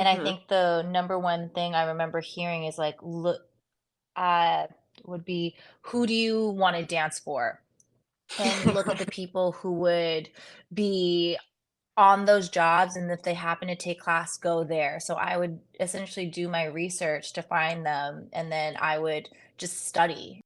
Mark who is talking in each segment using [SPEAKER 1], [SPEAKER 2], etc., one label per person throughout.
[SPEAKER 1] And I
[SPEAKER 2] Mhm.
[SPEAKER 1] think the number one thing I remember hearing is like, look, uh, would be, who do you want to dance for? And look at the people who would be on those jobs, and if they happen to take class, go there. So I would essentially do my research to find them, and then I would just study.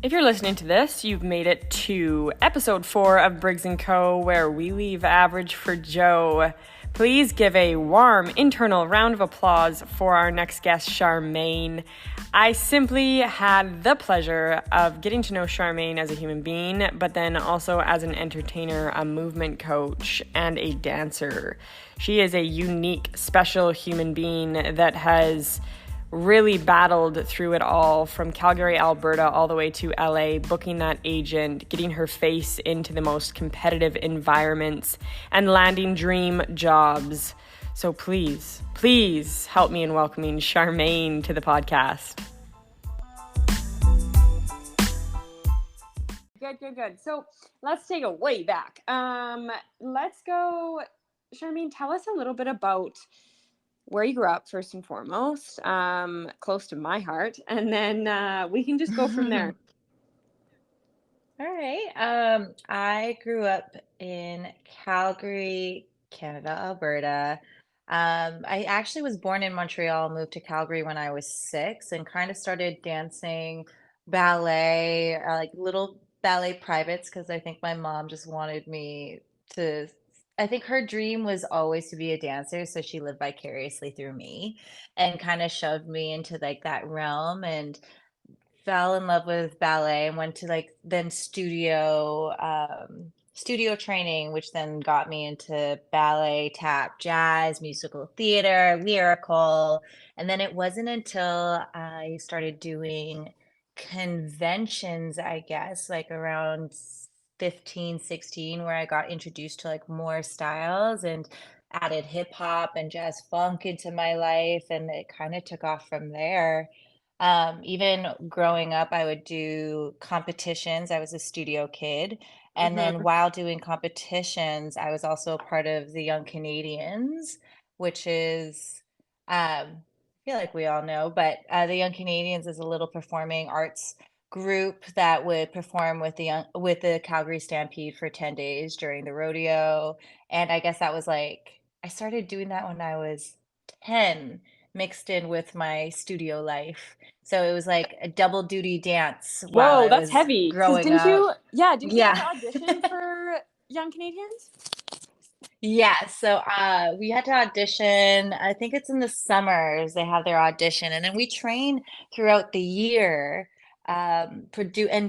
[SPEAKER 2] If you're listening to this, you've made it to episode 4 of Briggs & Co., where we leave average for Joe. Please give a warm internal round of applause for our next guest, Charmaine. I simply had the pleasure of getting to know Charmaine as a human being, but then also as an entertainer, a movement coach, and a dancer. She is a unique, special human being that has really battled through it all, from Calgary, Alberta, all the way to LA, booking that agent, getting her face into the most competitive environments, and landing dream jobs. So please help me in welcoming Charmaine to the podcast. Good. So let's take it way back. Let's go, Charmaine, tell us a little bit about where you grew up, first and foremost, close to my heart, and then we can just go from there.
[SPEAKER 1] All right. I grew up in Calgary, Canada, Alberta. I actually was born in Montreal, moved to Calgary when I was 6, and kind of started dancing ballet, like little ballet privates, because I think my mom just wanted me to. I think her dream was always to be a dancer, so she lived vicariously through me and kind of shoved me into like that realm. And fell in love with ballet and went to like then studio training, which then got me into ballet, tap, jazz, musical theater, lyrical. And then it wasn't until I started doing conventions, I guess, like around 15, 16, where I got introduced to like more styles and added hip hop and jazz funk into my life, and it kind of took off from there. Even growing up, I would do competitions. I was a studio kid. And then
[SPEAKER 2] Mm-hmm.
[SPEAKER 1] while doing competitions, I was also a part of the Young Canadians, which is, I feel like we all know, but the Young Canadians is a little performing arts group that would perform with the Calgary Stampede for 10 days during the rodeo. And I guess that was like, I started doing that when I was 10, mixed in with my studio life. So it was like a double duty dance while
[SPEAKER 2] Whoa,
[SPEAKER 1] I
[SPEAKER 2] that's
[SPEAKER 1] was
[SPEAKER 2] heavy. Because
[SPEAKER 1] growing up.
[SPEAKER 2] didn't you have to
[SPEAKER 1] Yeah.
[SPEAKER 2] audition for Young Canadians?
[SPEAKER 1] Yeah. So we had to audition. I think it's in the summers they have their audition. And then we train throughout the year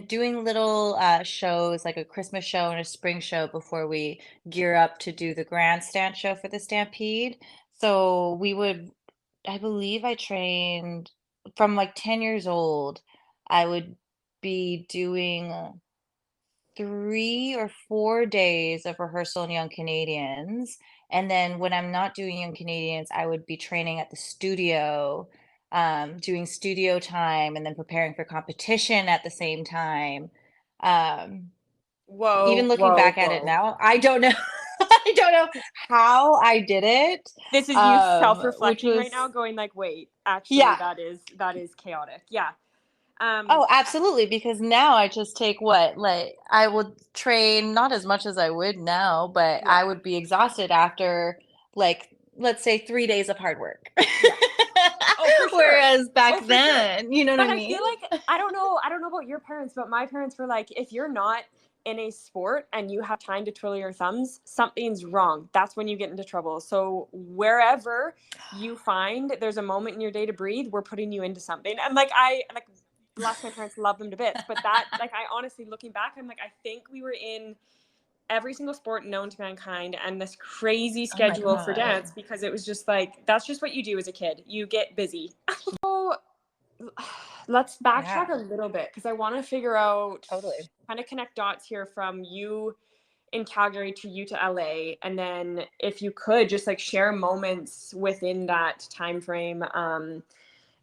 [SPEAKER 1] doing little shows, like a Christmas show and a spring show before we gear up to do the grandstand show for the Stampede. So I believe I trained from like 10 years old. I would be doing 3 or 4 days of rehearsal in Young Canadians. And then when I'm not doing Young Canadians, I would be training at the studio, doing studio time and then preparing for competition at the same time. Um, Even looking back at it
[SPEAKER 2] Whoa.
[SPEAKER 1] now, I don't know. I don't know how I did it,
[SPEAKER 2] This is you
[SPEAKER 1] which
[SPEAKER 2] self-reflecting right now,
[SPEAKER 1] was,
[SPEAKER 2] going like, wait, actually,
[SPEAKER 1] yeah.
[SPEAKER 2] that is chaotic. Yeah. Um,
[SPEAKER 1] Oh, absolutely. Because now I just take what, like, I would train not as much as I would now, but
[SPEAKER 2] yeah.
[SPEAKER 1] I would be exhausted after, like, let's say 3 days of hard work.
[SPEAKER 2] Yeah. Oh, for sure.
[SPEAKER 1] Whereas back
[SPEAKER 2] Oh, for sure.
[SPEAKER 1] then, you know what I
[SPEAKER 2] But I
[SPEAKER 1] mean?
[SPEAKER 2] feel like I don't know about your parents, but my parents were like, if you're not in a sport and you have time to twiddle your thumbs, something's wrong. That's when you get into trouble. So wherever you find there's a moment in your day to breathe, we're putting you into something. And like bless my parents, love them to bits. But that, like, I honestly, looking back, I'm like, I think we were in every single sport known to mankind and this crazy
[SPEAKER 1] Oh my
[SPEAKER 2] schedule for
[SPEAKER 1] God.
[SPEAKER 2] dance, because it was just like, that's just what you do as a kid. You get busy. So let's backtrack
[SPEAKER 1] Yeah,
[SPEAKER 2] a little bit, because I want to figure out,
[SPEAKER 1] totally.
[SPEAKER 2] kind of connect dots here from you in Calgary to you to LA, and then if you could just like share moments within that time frame,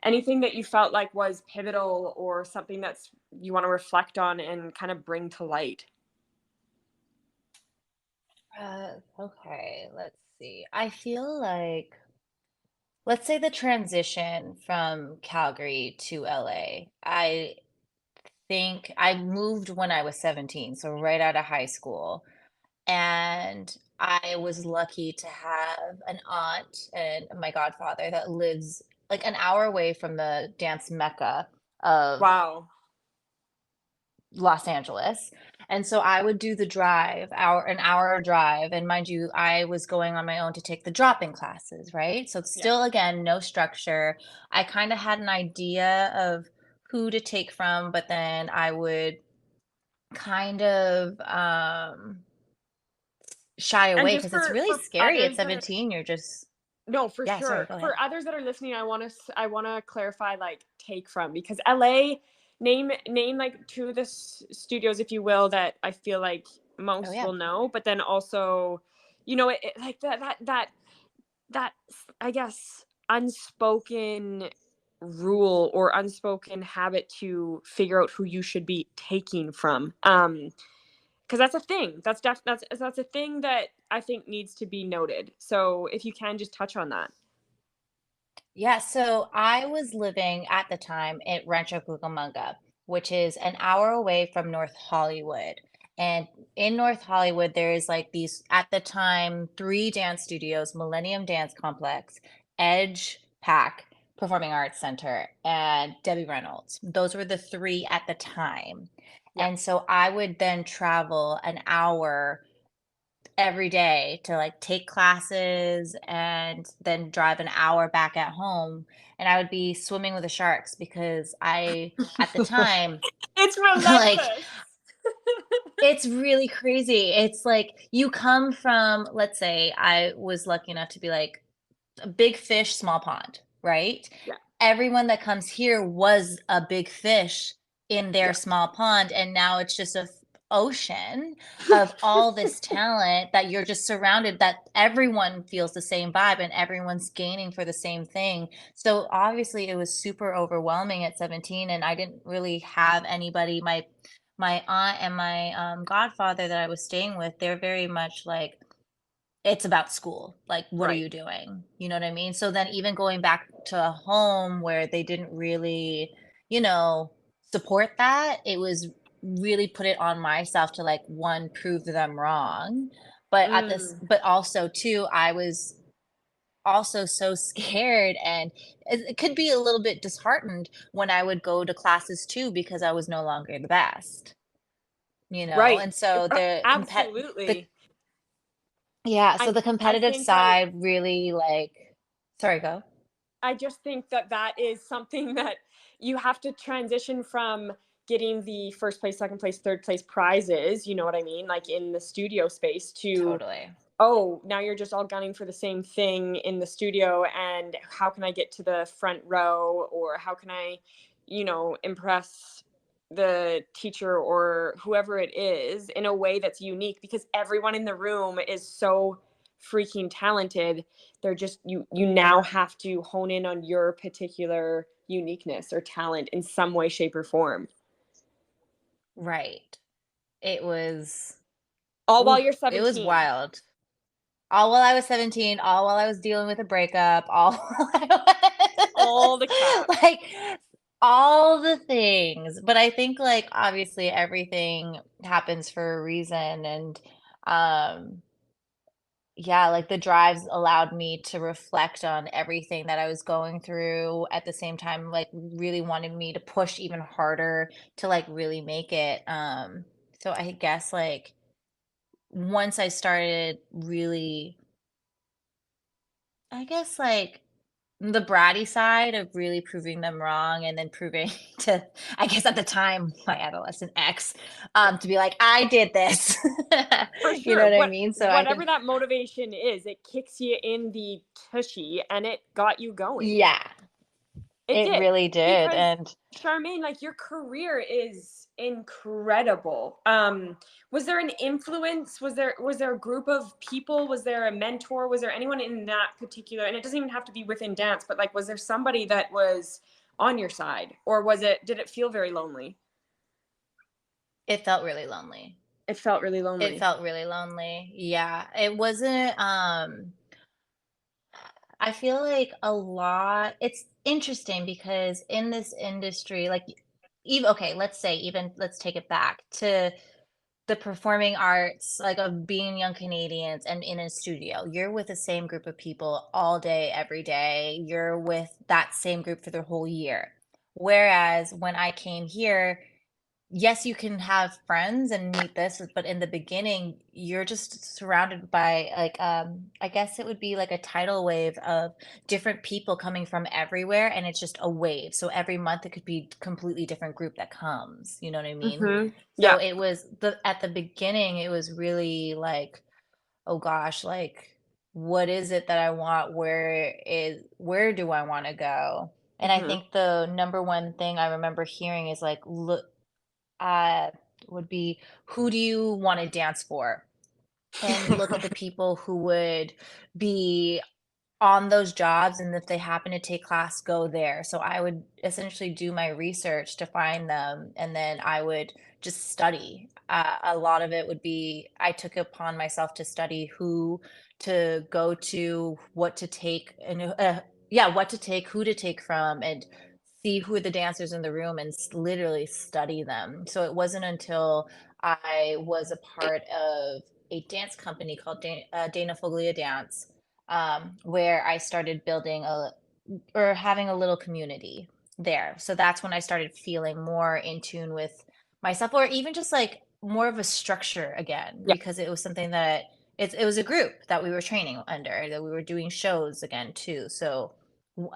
[SPEAKER 2] anything that you felt like was pivotal or something that's you want to reflect on and kind of bring to light.
[SPEAKER 1] Okay, let's see. I feel like, let's say the transition from Calgary to LA. I think I moved when I was 17, so right out of high school. And I was lucky to have an aunt and my godfather that lives like an hour away from the dance mecca of
[SPEAKER 2] Wow.
[SPEAKER 1] Los Angeles. And so I would do the drive, an hour drive. And mind you, I was going on my own to take the drop-in classes, right? So
[SPEAKER 2] Yeah.
[SPEAKER 1] still, again, no structure. I kind of had an idea of who to take from, but then I would kind of shy
[SPEAKER 2] And
[SPEAKER 1] away
[SPEAKER 2] just
[SPEAKER 1] because it's really
[SPEAKER 2] for
[SPEAKER 1] scary at
[SPEAKER 2] others that are
[SPEAKER 1] 17. You're just,
[SPEAKER 2] no, for
[SPEAKER 1] yeah, sorry,
[SPEAKER 2] sure.
[SPEAKER 1] go ahead.
[SPEAKER 2] For others that are listening, I want to clarify like take from because LA name like two of the studios if you will that I feel like
[SPEAKER 1] Oh,
[SPEAKER 2] most
[SPEAKER 1] yeah.
[SPEAKER 2] will know, but then also like that I guess unspoken rule or unspoken habit to figure out who you should be taking from. Because that's a thing. That's a thing that I think needs to be noted. So if you can just touch on that.
[SPEAKER 1] Yeah, so I was living at the time at Rancho Cucamonga, which is an hour away from North Hollywood. And in North Hollywood, there is like these, at the time, three dance studios, Millennium Dance Complex, Edge Pack Performing Arts Center, and Debbie Reynolds. Those were the three at the time.
[SPEAKER 2] Yeah.
[SPEAKER 1] And so I would then travel an hour every day to like take classes and then drive an hour back at home. And I would be swimming with the sharks because I, at the time,
[SPEAKER 2] It's
[SPEAKER 1] like,
[SPEAKER 2] relentless.
[SPEAKER 1] it's really crazy. It's like you come from, let's say I was lucky enough to be like a big fish, small pond, right?
[SPEAKER 2] Yeah.
[SPEAKER 1] Everyone that comes here was a big fish in their
[SPEAKER 2] Yeah.
[SPEAKER 1] small pond, and now it's just a ocean of all this talent that you're just surrounded, that everyone feels the same vibe and everyone's gaining for the same thing. So obviously it was super overwhelming at 17, and I didn't really have anybody. My aunt and my godfather that I was staying with, they're very much like, it's about school. Like, what are
[SPEAKER 2] Right.
[SPEAKER 1] you doing? You know what I mean? So then even going back to a home where they didn't really, you know, support that, it was really put it on myself to like one, prove them wrong. But at this,
[SPEAKER 2] Mm,
[SPEAKER 1] but also too, I was also so scared, and it could be a little bit disheartened when I would go to classes too because I was no longer the best, you know?
[SPEAKER 2] right.
[SPEAKER 1] And so the
[SPEAKER 2] Absolutely.
[SPEAKER 1] yeah, so
[SPEAKER 2] I
[SPEAKER 1] the
[SPEAKER 2] I
[SPEAKER 1] competitive
[SPEAKER 2] think that
[SPEAKER 1] side really like, sorry, go.
[SPEAKER 2] I just think that that is something that you have to transition from getting the first place, second place, third place prizes, you know what I mean? Like in the studio space to,
[SPEAKER 1] Totally.
[SPEAKER 2] oh, now you're just all gunning for the same thing in the studio. And how can I get to the front row? Or how can I, impress the teacher or whoever it is in a way that's unique because everyone in the room is so freaking talented. They're just you now have to hone in on your particular uniqueness or talent in some way, shape, or form.
[SPEAKER 1] Right. It was,
[SPEAKER 2] All while
[SPEAKER 1] ooh,
[SPEAKER 2] you're
[SPEAKER 1] it was
[SPEAKER 2] 17.
[SPEAKER 1] wild. All while I was 17, all while I was dealing with a breakup, all while I
[SPEAKER 2] All the
[SPEAKER 1] was
[SPEAKER 2] crap.
[SPEAKER 1] like all the things. But I think like obviously everything happens for a reason, and um yeah, like the drives allowed me to reflect on everything that I was going through at the same time, like really wanted me to push even harder to like really make it. So I guess like once I started really, I guess like the bratty side of really proving them wrong and then proving to, I guess at the time, my adolescent ex,
[SPEAKER 2] Yeah.
[SPEAKER 1] to be like, I did this.
[SPEAKER 2] For
[SPEAKER 1] You know
[SPEAKER 2] sure.
[SPEAKER 1] what I mean? So I
[SPEAKER 2] Whatever
[SPEAKER 1] think,
[SPEAKER 2] that motivation is, it kicks you in the tushy and it got you going.
[SPEAKER 1] yeah,
[SPEAKER 2] It
[SPEAKER 1] it
[SPEAKER 2] did.
[SPEAKER 1] really did.
[SPEAKER 2] Because
[SPEAKER 1] And
[SPEAKER 2] Charmaine, like your career is incredible. Was there an influence? Was there a group of people? Was there a mentor? Was there anyone in that particular, and it doesn't even have to be within dance, but like was there somebody that was on your side? Or did it feel very lonely?
[SPEAKER 1] it felt really lonely.
[SPEAKER 2] It felt really
[SPEAKER 1] It
[SPEAKER 2] lonely.
[SPEAKER 1] felt really lonely. Yeah, it wasn't, I feel like a lot it's interesting because in this industry, like, even okay, let's say even let's take it back to the performing arts, like, of being young Canadians and in a studio. You're with the same group of people all day, every day. You're with that same group for the whole year. Whereas when I came here, yes, you can have friends and meet this, but in the beginning, you're just surrounded by like I guess it would be like a tidal wave of different people coming from everywhere, and it's just a wave. So every month it could be completely different group that comes. You know what I mean? So
[SPEAKER 2] Yeah.
[SPEAKER 1] it was the at the beginning, it was really like, oh gosh, like what is it that I want? Where do I want to go? And I
[SPEAKER 2] Hmm.
[SPEAKER 1] think the number one thing I remember hearing is like, look, uh, would be who do you want to dance for? And look at the people who would be on those jobs, and if they happen to take class, go there. So I would essentially do my research to find them, and then I would just study. A lot of it would be I took upon myself to study who to go to, what to take, and yeah, what to take, who to take from, and see who are the dancers in the room and literally study them. So it wasn't until I was a part of a dance company called Dana Foglia Dance, where I started building a or having a little community there. So that's when I started feeling more in tune with myself, or even just like more of a structure again,
[SPEAKER 2] Yeah.
[SPEAKER 1] because it was something that it was a group that we were training under, that we were doing shows again too. So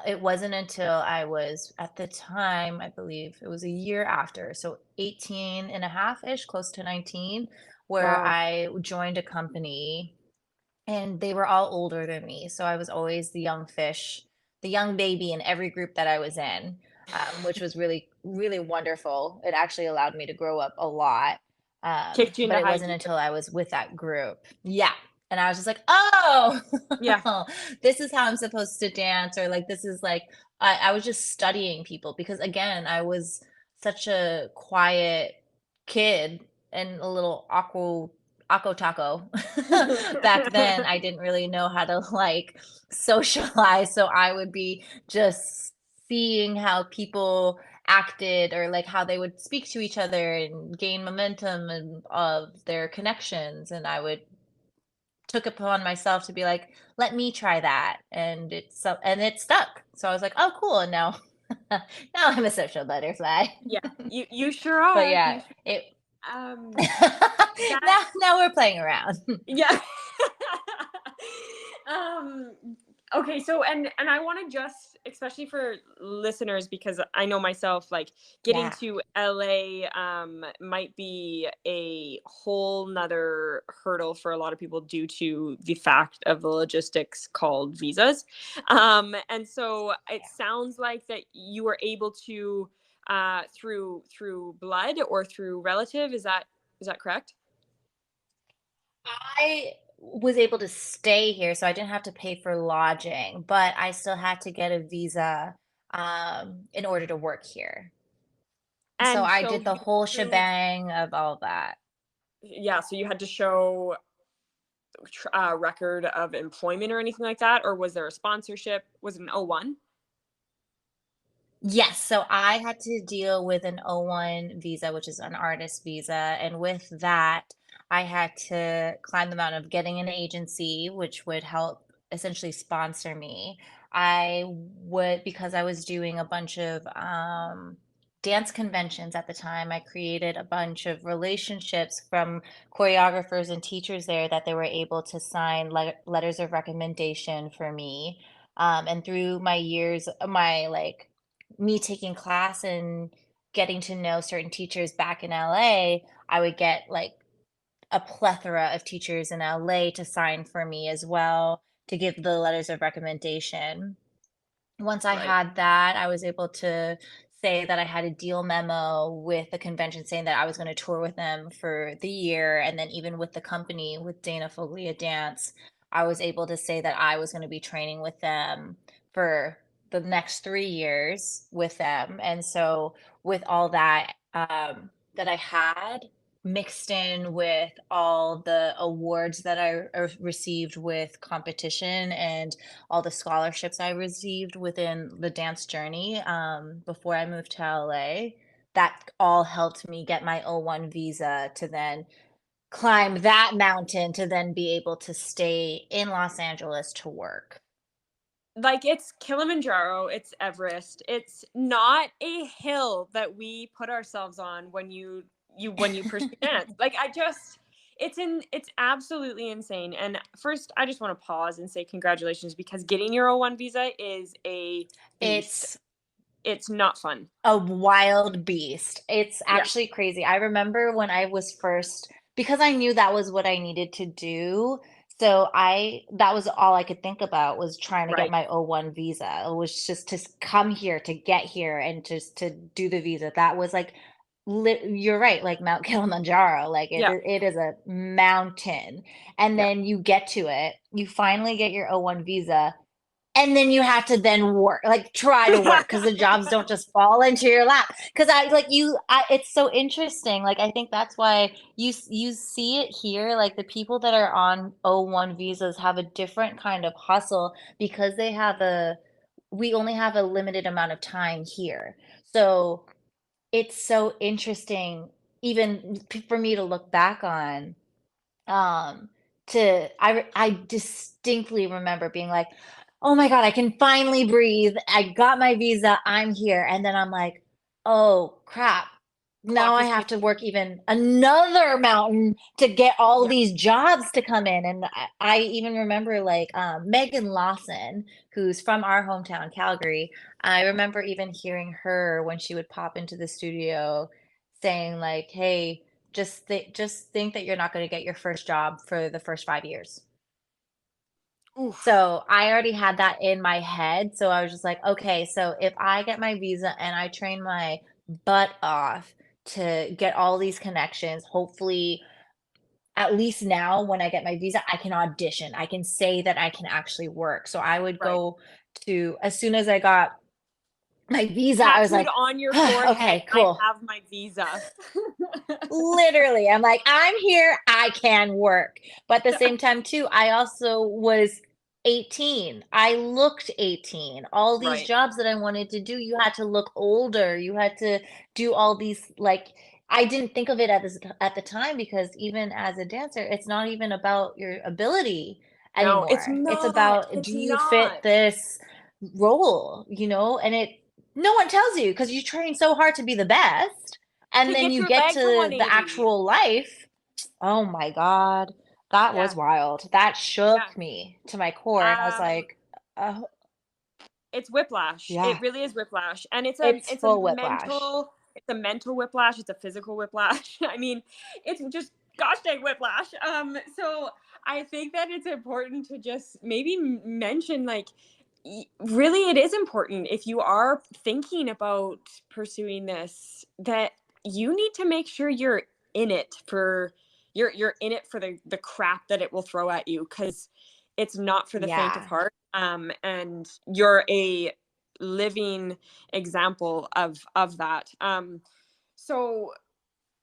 [SPEAKER 1] it wasn't until I was at the time, I believe it was a year after, so 18 and a half ish, close to 19, where
[SPEAKER 2] Wow.
[SPEAKER 1] I joined a company, and they were all older than me. So I was always the young fish, the young baby in every group that I was in, which was really, really wonderful. It actually allowed me to grow up a lot.
[SPEAKER 2] Kicked you
[SPEAKER 1] But
[SPEAKER 2] into
[SPEAKER 1] it
[SPEAKER 2] high
[SPEAKER 1] wasn't
[SPEAKER 2] gear.
[SPEAKER 1] until I was with that group. Yeah. And I was just like, oh,
[SPEAKER 2] Yeah.
[SPEAKER 1] this is how I'm supposed to dance. Or like, this is like, I was just studying people because, again, I was such a quiet kid and a little awkward Akko Taco. Back then, I didn't really know how to like socialize, so I would be just seeing how people acted, or like how they would speak to each other and gain momentum and of their connections, and I would took upon myself to be like, let me try that, and it stuck. So I was like, oh cool, and now now I'm a social butterfly.
[SPEAKER 2] Yeah. You sure
[SPEAKER 1] But
[SPEAKER 2] are.
[SPEAKER 1] yeah, it
[SPEAKER 2] Um
[SPEAKER 1] now
[SPEAKER 2] that's
[SPEAKER 1] now we're playing around.
[SPEAKER 2] yeah. um okay, so and I want to just, especially for listeners, because I know myself, like getting
[SPEAKER 1] Yeah.
[SPEAKER 2] to LA might be a whole nother hurdle for a lot of people due to the fact of the logistics called visas. And so it sounds like that you were able to through blood or through relative. Is that correct?
[SPEAKER 1] I was able to stay here, so I didn't have to pay for lodging, but I still had to get a visa in order to work here. So
[SPEAKER 2] And
[SPEAKER 1] I
[SPEAKER 2] so
[SPEAKER 1] did the
[SPEAKER 2] you
[SPEAKER 1] whole
[SPEAKER 2] proved,
[SPEAKER 1] shebang of all that.
[SPEAKER 2] yeah, so you had to show record of employment or anything like that, or was there a sponsorship? Was it an O-1?
[SPEAKER 1] Yes, so I had to deal with an O-1 visa, which is an artist visa, and with that, I had to climb the mountain of getting an agency, which would help essentially sponsor me. I would, because I was doing a bunch of dance conventions at the time, I created a bunch of relationships from choreographers and teachers there that they were able to sign letters of recommendation for me. And through my years, my like me taking class and getting to know certain teachers back in LA, I would get like a plethora of teachers in LA to sign for me as well, to give the letters of recommendation. Once I
[SPEAKER 2] Right.
[SPEAKER 1] had that, I was able to say that I had a deal memo with the convention saying that I was going to tour with them for the year. And then even with the company, with Dana Foglia Dance, I was able to say that I was going to be training with them for the next 3 years with them. And so with all that that I had, mixed in with all the awards that I received with competition and all the scholarships I received within the dance journey before I moved to LA. That all helped me get my O1 visa to then climb that mountain to then be able to stay in Los Angeles to work.
[SPEAKER 2] Like, it's Kilimanjaro, it's Everest. It's not a hill that we put ourselves on when you pursue dance. Like, it's absolutely insane. And first, I just want to pause and say congratulations, because getting your O1 visa is a beast.
[SPEAKER 1] It's
[SPEAKER 2] It's not fun.
[SPEAKER 1] a wild beast. It's
[SPEAKER 2] Yeah.
[SPEAKER 1] actually crazy. I remember when I was first, because I knew that was what I needed to do. So that was all I could think about was trying to get
[SPEAKER 2] Right.
[SPEAKER 1] my O1 visa. It was just to come here, to get here and just to do the visa. That was like, you're right, like Mount Kilimanjaro. Like
[SPEAKER 2] Yeah.
[SPEAKER 1] it is a mountain. And
[SPEAKER 2] Yeah.
[SPEAKER 1] then you get to it, you finally get your O1 visa. And then you have to then work, like try to work because the jobs don't just fall into your lap. Because it's so interesting. Like I think that's why you see it here. Like the people that are on O1 visas have a different kind of hustle because we only have a limited amount of time here. So it's so interesting, even for me to look back on um I distinctly remember being like, oh my god, I can finally breathe, I got my visa, I'm here. And then I'm like, oh crap, now
[SPEAKER 2] Clock
[SPEAKER 1] I
[SPEAKER 2] is
[SPEAKER 1] have to
[SPEAKER 2] ticking.
[SPEAKER 1] work even another mountain to get all
[SPEAKER 2] Yeah.
[SPEAKER 1] these jobs to come in. And I even remember like Megan Lawson, who's from our hometown Calgary. I remember even hearing her when she would pop into the studio saying like, hey, just think that you're not going to get your first job for the first 5 years.
[SPEAKER 2] Oof.
[SPEAKER 1] So I already had that in my head. So I was just like, okay, so if I get my visa and I train my butt off to get all these connections, hopefully, at least now when I get my visa, I can audition. I can say that I can actually work. So I would
[SPEAKER 2] Right.
[SPEAKER 1] go to, as soon as I got my visa, I was
[SPEAKER 2] Tattooed
[SPEAKER 1] like,
[SPEAKER 2] on your forehead,
[SPEAKER 1] okay,
[SPEAKER 2] I
[SPEAKER 1] cool.
[SPEAKER 2] have my visa.
[SPEAKER 1] Literally, I'm like, I'm here, I can work. But at the same time, too, I also was 18. I looked 18. All these
[SPEAKER 2] Right.
[SPEAKER 1] jobs that I wanted to do, you had to look older. You had to do all these, like, I didn't think of it at the time because even as a dancer, it's not even about your ability
[SPEAKER 2] No, it's
[SPEAKER 1] anymore. It's
[SPEAKER 2] not.
[SPEAKER 1] about, do
[SPEAKER 2] It's
[SPEAKER 1] you fit
[SPEAKER 2] not.
[SPEAKER 1] this role, And no one tells you because you train so hard to be the best. And
[SPEAKER 2] To
[SPEAKER 1] then
[SPEAKER 2] get
[SPEAKER 1] you
[SPEAKER 2] your
[SPEAKER 1] get
[SPEAKER 2] leg to
[SPEAKER 1] to the
[SPEAKER 2] 180.
[SPEAKER 1] actual life. Oh my God. That was
[SPEAKER 2] Yeah.
[SPEAKER 1] wild. That
[SPEAKER 2] Yeah.
[SPEAKER 1] shook me to my core. And I was
[SPEAKER 2] Um,
[SPEAKER 1] like, oh,
[SPEAKER 2] it's whiplash. It
[SPEAKER 1] yeah,
[SPEAKER 2] really is whiplash. And
[SPEAKER 1] it's full whiplash.
[SPEAKER 2] it's a mental whiplash, it's a physical whiplash. I mean, it's just gosh dang whiplash. So I think that it's important to just maybe mention, like, really it is important, if you are thinking about pursuing this, that you need to make sure you're in it for the crap that it will throw at you, because it's not for the faint of
[SPEAKER 1] Yeah.
[SPEAKER 2] heart. And you're a living example of that. So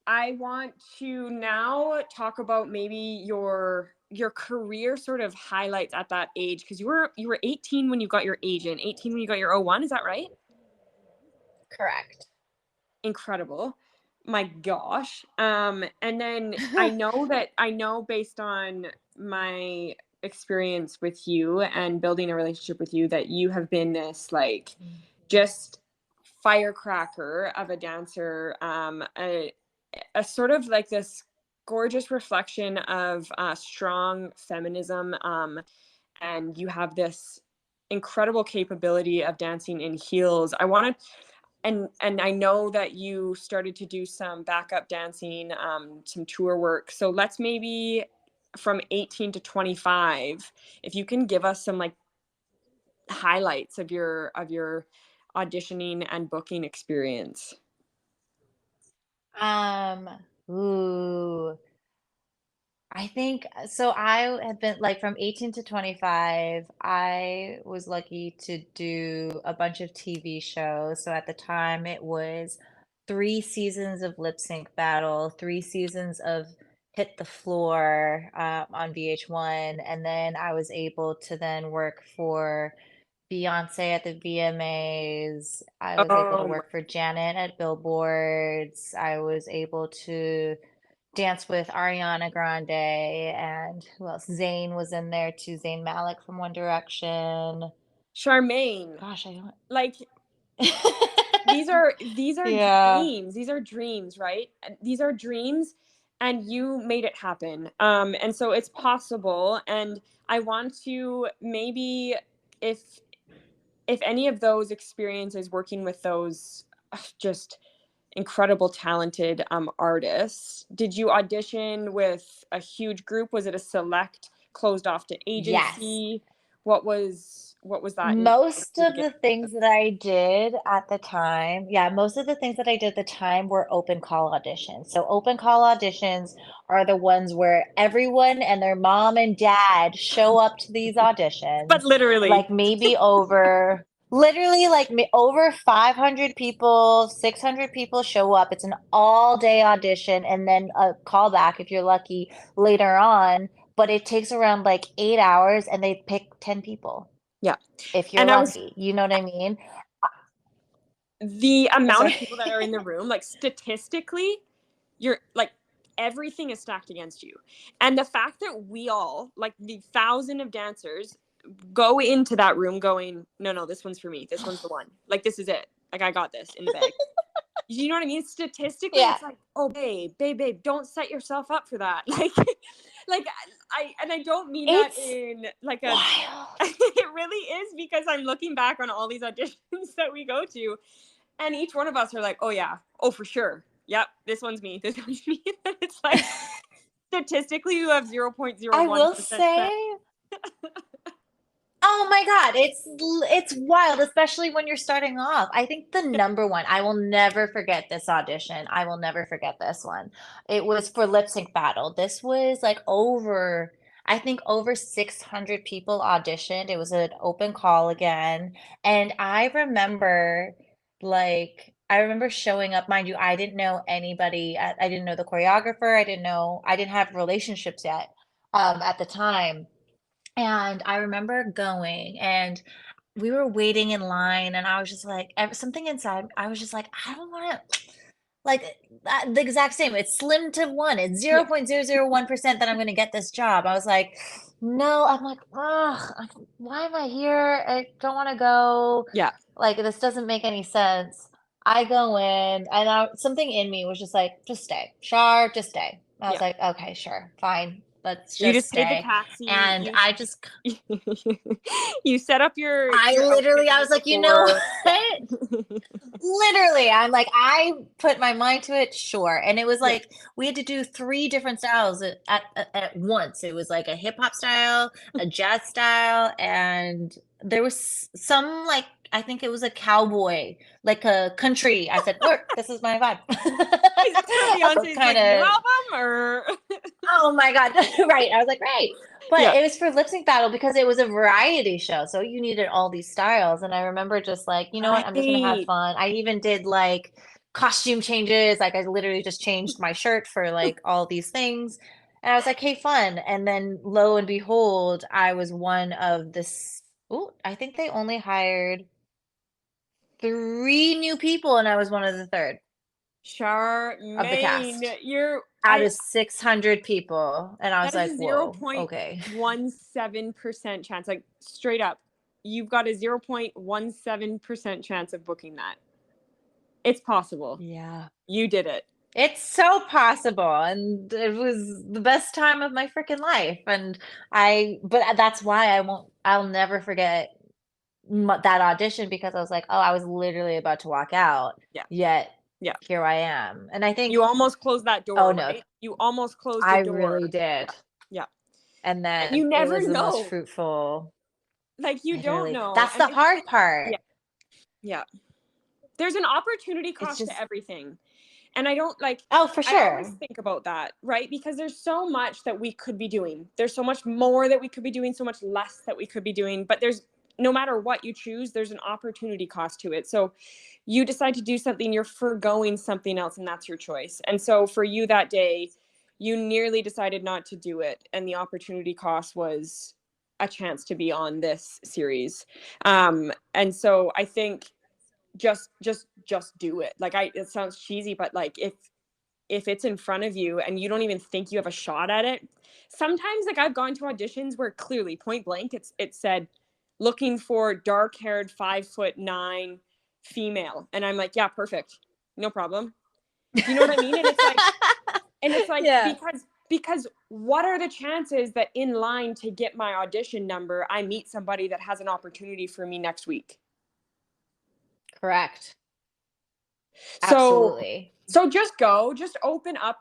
[SPEAKER 2] I want to now talk about maybe your career sort of highlights at that age, because you were 18 when you got your agent, 18 when you got your O1, is that right?
[SPEAKER 1] Correct.
[SPEAKER 2] Incredible. My gosh. And then I know based on my experience with you and building a relationship with you, that you have been this, like, just firecracker of a dancer, a sort of like this gorgeous reflection of strong feminism, and you have this incredible capability of dancing in heels. I want to and I know that you started to do some backup dancing, some tour work. So let's maybe, from 18 to 25, if you can give us some, like, highlights of your auditioning and booking experience.
[SPEAKER 1] Um, ooh, I think so. I have been like from 18 to 25, I was lucky to do a bunch of TV shows. So at the time it was 3 seasons of Lip Sync Battle, 3 seasons of Hit the Floor, on VH1, and then I was able to then work for Beyoncé at the VMAs. I was able to
[SPEAKER 2] Oh my.
[SPEAKER 1] work for Janet at Billboards. I was able to dance with Ariana Grande, and who else? Zayn was in there too, Zayn Malik from One Direction.
[SPEAKER 2] Charmaine,
[SPEAKER 1] Gosh, I don't.
[SPEAKER 2] like these are
[SPEAKER 1] Yeah.
[SPEAKER 2] dreams. These are dreams, right? These are dreams, and you made it happen. And so it's possible. And I want to maybe, if any of those experiences working with those just incredible talented artists, did you audition with a huge group? Was it a select closed off to
[SPEAKER 1] Yes.
[SPEAKER 2] agency? What was that
[SPEAKER 1] Most
[SPEAKER 2] from the
[SPEAKER 1] of
[SPEAKER 2] beginning?
[SPEAKER 1] the things that I did at the time, yeah, most of the things that I did at the time were open call auditions. So open call auditions are the ones where everyone and their mom and dad show up to these
[SPEAKER 2] But
[SPEAKER 1] auditions,
[SPEAKER 2] literally.
[SPEAKER 1] like maybe over literally like over 500 people, 600 people show up. It's an all day audition and then a callback if you're lucky later on, but it takes around like 8 hours and they pick 10 people
[SPEAKER 2] Yeah.
[SPEAKER 1] if you're
[SPEAKER 2] And I was
[SPEAKER 1] lucky. You know what I mean?
[SPEAKER 2] the
[SPEAKER 1] I'm
[SPEAKER 2] amount
[SPEAKER 1] sorry.
[SPEAKER 2] of people that are in the room, like statistically, you're like everything is stacked against you. And the fact that we all, like the thousand of dancers, go into that room going, no, no, this one's for me. This one's the one. Like this is it. Like I got this in the bag. You know what I mean? Statistically,
[SPEAKER 1] Yeah,
[SPEAKER 2] it's like, oh, babe, don't set yourself up for that. Like I don't mean that
[SPEAKER 1] it's
[SPEAKER 2] in like a.
[SPEAKER 1] wild.
[SPEAKER 2] It really is, because I'm looking back on all these auditions that we go to, and each one of us are like, oh yeah, oh for sure, yep, this one's me, this one's me. And it's like statistically, you have zero point zero
[SPEAKER 1] I
[SPEAKER 2] one
[SPEAKER 1] will
[SPEAKER 2] percent chance.
[SPEAKER 1] say, oh my God, it's wild, especially when you're starting off. I think the number one, I will never forget this audition. I will never forget this one. It was for Lip Sync Battle. This was like over, I think over 600 people auditioned. It was an open call again. And I remember showing up, mind you, I didn't know anybody. I didn't know the choreographer. I didn't have relationships yet at the time. And I remember going and we were waiting in line and I was just like, something inside, I was just like, I don't want to, like the exact same. It's slim to one. It's
[SPEAKER 2] Yeah,
[SPEAKER 1] 0.001% that I'm going to get this job. I was like, no, I'm like, ugh, why am I here? I don't want to go.
[SPEAKER 2] yeah.
[SPEAKER 1] Like, this doesn't make any sense. I go in and something in me was just like, just stay. Char, just stay. I was
[SPEAKER 2] Yeah.
[SPEAKER 1] like, okay, sure, fine. Let's
[SPEAKER 2] You
[SPEAKER 1] just
[SPEAKER 2] just paid the
[SPEAKER 1] stay.
[SPEAKER 2] taxi.
[SPEAKER 1] And I just
[SPEAKER 2] You set up your outfit
[SPEAKER 1] I
[SPEAKER 2] the
[SPEAKER 1] was
[SPEAKER 2] night
[SPEAKER 1] like, you know
[SPEAKER 2] before.
[SPEAKER 1] what? Literally, I'm like, I put my mind to it, sure. And it was
[SPEAKER 2] Yeah.
[SPEAKER 1] like we had to do 3 different styles at once. It was like a hip hop style, a jazz style, and there was some like I think it was a cowboy, like a country. I said, work, this is my vibe.
[SPEAKER 2] Is this for
[SPEAKER 1] I was
[SPEAKER 2] Beyonce's
[SPEAKER 1] kind
[SPEAKER 2] like new
[SPEAKER 1] of
[SPEAKER 2] album or?
[SPEAKER 1] oh my God. Right. I was like, right. But
[SPEAKER 2] Yeah.
[SPEAKER 1] it was for Lip Sync Battle because it was a variety show. So you needed all these styles. And I remember just like, you know what? I'm just gonna have
[SPEAKER 2] Right.
[SPEAKER 1] fun. I even did like costume changes. Like I literally just changed my shirt for like all these things. And I was like, hey, fun. And then lo and behold, I was one of this. Oh, I think they only hired 3 new people, and I was one of the third of the
[SPEAKER 2] Charmaine,
[SPEAKER 1] cast
[SPEAKER 2] you're
[SPEAKER 1] out
[SPEAKER 2] I
[SPEAKER 1] of 600 people. And I was
[SPEAKER 2] that is
[SPEAKER 1] like,
[SPEAKER 2] a
[SPEAKER 1] whoa, okay.
[SPEAKER 2] 0.17% chance. Like straight up. You've got a 0.17% chance of booking that. It's possible.
[SPEAKER 1] Yeah.
[SPEAKER 2] You did it.
[SPEAKER 1] It's so possible, and it was the best time of my freaking life, and but that's why I'll never forget that audition because I was like, oh, I was literally about to walk out,
[SPEAKER 2] Yeah.
[SPEAKER 1] yet
[SPEAKER 2] Yeah.
[SPEAKER 1] here I am. And I think,
[SPEAKER 2] You almost closed that
[SPEAKER 1] oh
[SPEAKER 2] door,
[SPEAKER 1] no,
[SPEAKER 2] right? You almost closed the
[SPEAKER 1] I really
[SPEAKER 2] door.
[SPEAKER 1] did.
[SPEAKER 2] Yeah. Yeah.
[SPEAKER 1] And
[SPEAKER 2] And you
[SPEAKER 1] then it
[SPEAKER 2] never
[SPEAKER 1] was the most
[SPEAKER 2] know.
[SPEAKER 1] fruitful,
[SPEAKER 2] Like you don't
[SPEAKER 1] literally.
[SPEAKER 2] know.
[SPEAKER 1] That's
[SPEAKER 2] And
[SPEAKER 1] the
[SPEAKER 2] I think
[SPEAKER 1] hard
[SPEAKER 2] yeah.
[SPEAKER 1] part.
[SPEAKER 2] Yeah. There's an opportunity
[SPEAKER 1] It's
[SPEAKER 2] cost to
[SPEAKER 1] just,
[SPEAKER 2] everything. And I don't like,
[SPEAKER 1] oh, for
[SPEAKER 2] I always
[SPEAKER 1] sure.
[SPEAKER 2] think about that, right? Because there's so much that we could be doing. There's so much more that we could be doing, so much less that we could be doing. But there's no matter what you choose, there's an opportunity cost to it. So you decide to do something, you're foregoing something else, and that's your choice. And so for you that day, you nearly decided not to do it, and the opportunity cost was a chance to be on this series. And so I think just do it. Like, it sounds cheesy, but like, if it's in front of you and you don't even think you have a shot at it, sometimes, like, I've gone to auditions where clearly point blank it said looking for dark haired 5'9" female, and I'm like, yeah, perfect, no problem. Do you know what I mean? And it's like
[SPEAKER 1] Yeah,
[SPEAKER 2] because what are the chances that in line to get my audition number I meet somebody that has an opportunity for me next week?
[SPEAKER 1] correct.
[SPEAKER 2] So
[SPEAKER 1] Absolutely.
[SPEAKER 2] just go, just open up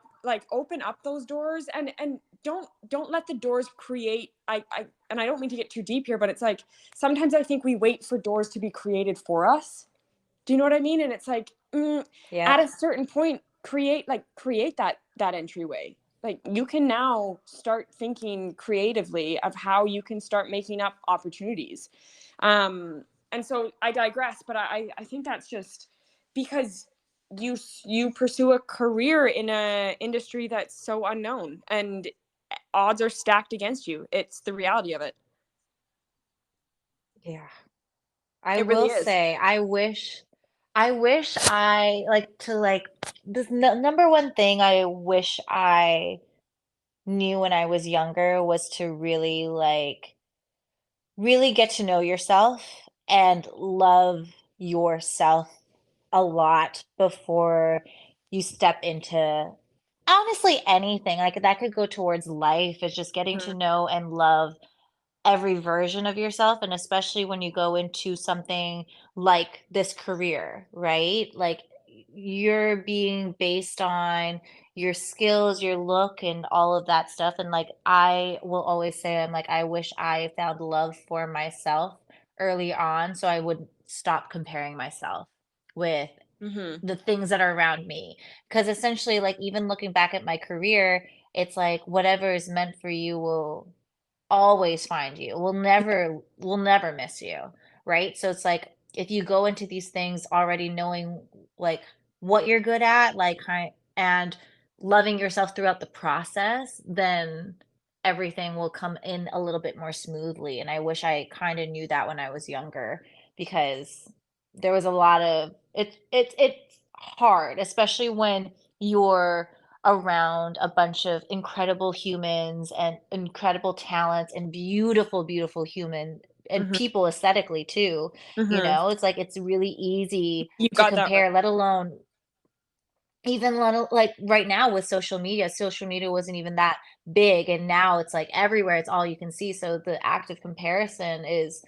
[SPEAKER 2] those doors, and don't let the doors create. I and I don't mean to get too deep here, but it's like sometimes I think we wait for doors to be created for us. Do you know what I mean? And it's like, at
[SPEAKER 1] Yep.
[SPEAKER 2] a certain point, create that entryway. Like, you can now start thinking creatively of how you can start making up opportunities. Um, and so I digress, but I think that's just because you pursue a career in a industry that's so unknown, and odds are stacked against you. It's the reality of it.
[SPEAKER 1] Yeah. I
[SPEAKER 2] It really
[SPEAKER 1] will
[SPEAKER 2] is.
[SPEAKER 1] say, I wish I like to like this number one thing I wish I knew when I was younger was to really get to know yourself and love yourself a lot before you step into honestly anything. Like that could go towards life, is just getting to
[SPEAKER 2] Mhm.
[SPEAKER 1] know and love every version of yourself, and especially when you go into something like this career, right? Like you're being based on your skills, your look, and all of that stuff. And like I will always say, I'm like, I wish I found love for myself early on so I would stop comparing myself with
[SPEAKER 2] Mhm.
[SPEAKER 1] the things that are around me. Because essentially, like even looking back at my career, it's like whatever is meant for you will always find you. We'll never miss you, right? So it's like if you go into these things already knowing like what you're good at, like and loving yourself throughout the process, then everything will come in a little bit more smoothly. And I wish I kind of knew that when I was younger because there was a lot of it's hard, especially when you're around a bunch of incredible humans and incredible talents and beautiful, beautiful human and
[SPEAKER 2] Mhm.
[SPEAKER 1] people aesthetically too.
[SPEAKER 2] Mhm.
[SPEAKER 1] It's like it's really easy
[SPEAKER 2] You
[SPEAKER 1] to
[SPEAKER 2] got that right.
[SPEAKER 1] compare, let alone even little like right now with social media wasn't even that big, and now it's like everywhere, it's all you can see. So the active comparison is